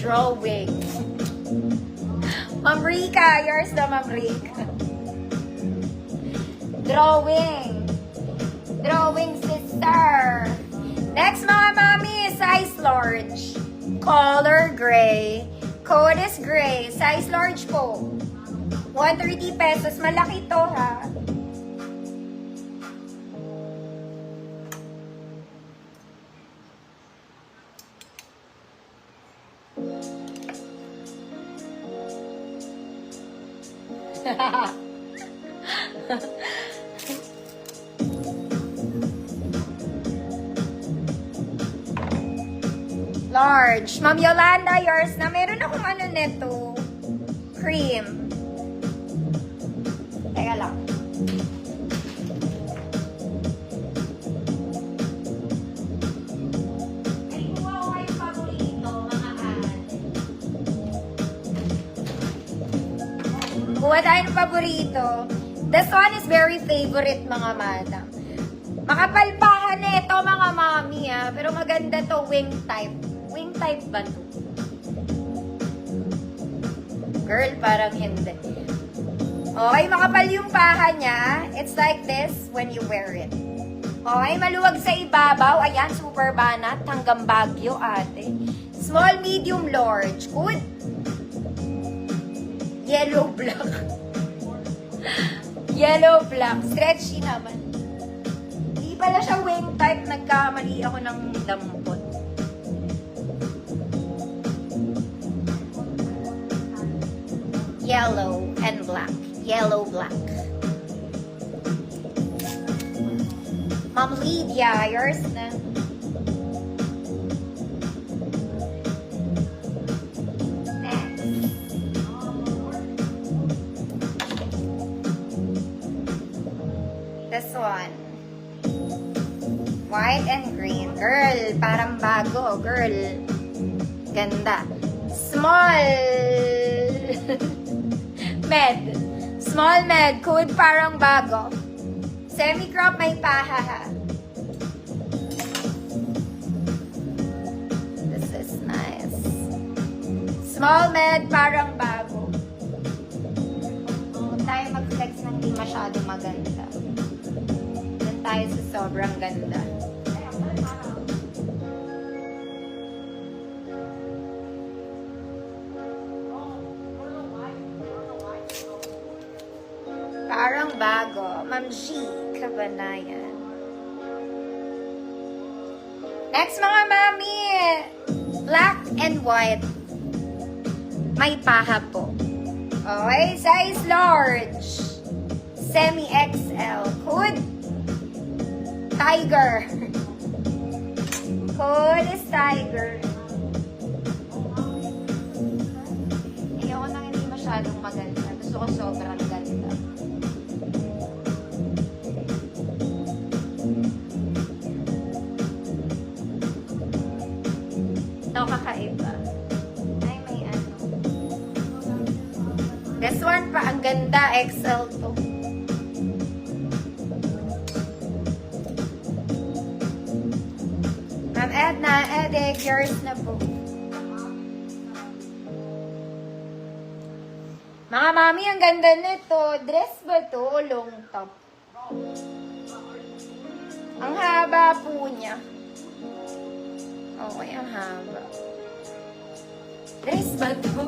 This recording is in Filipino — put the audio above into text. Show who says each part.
Speaker 1: Drawing. Ma'am Rika, yours na, Ma'am Rika. Drawing. Drawing, sister. Next, mga mami, size large. Color gray. Code is gray. Size large po. 130 pesos. Malaki to, ha? Large. Ma'am Yolanda, yours na. Meron akong ano neto. Cream. Teka lang. Ay, kuha ko kayo paborito, mga ate. Kuha tayo ng paborito. This one is very favorite, mga madam. Makapalpahan nito, mga mami, ha. Pero maganda to, wing type. Wing type ba to? Girl, parang hindi. Okay, makapal yung paha niya. It's like this when you wear it. Okay, maluwag sa ibabaw. Ayan, super banat. Hanggang Baguio, ate. Small, medium, large. Good. Yellow, black. Yellow, black. Stretchy naman. Di pala siya wing type. Nagkamali ako ng dampot. Yellow and black. Yellow, black. Ma'am Lydia, yours na. Next. This one. White and green. Girl, parang bago. Girl. Ganda. Small. Med. Small med. Code parang bago. Semi-crop may paha, ha. This is nice. Small med parang bago. Huwag tayo mag-flex ng di masyado maganda. Doon tayo sa sobrang ganda. Parang bago. Ma'am G. Kabanayan. Next, mga mami. Black and white. May paha po. Okay. Size large. Semi-XL. Hood. Tiger. Hood is tiger. Ayoko nang hindi masyadong maganda. Gusto ko sobrang ganda. Ito kakaiba. Ay, may ano. This one pa, ang ganda. XL to. Ma'am Edna, Edek, yours na po. Mga mami, ang ganda nito. Dress ba to o long top? Ang haba po niya. Okay, ang haba. Dress ba to?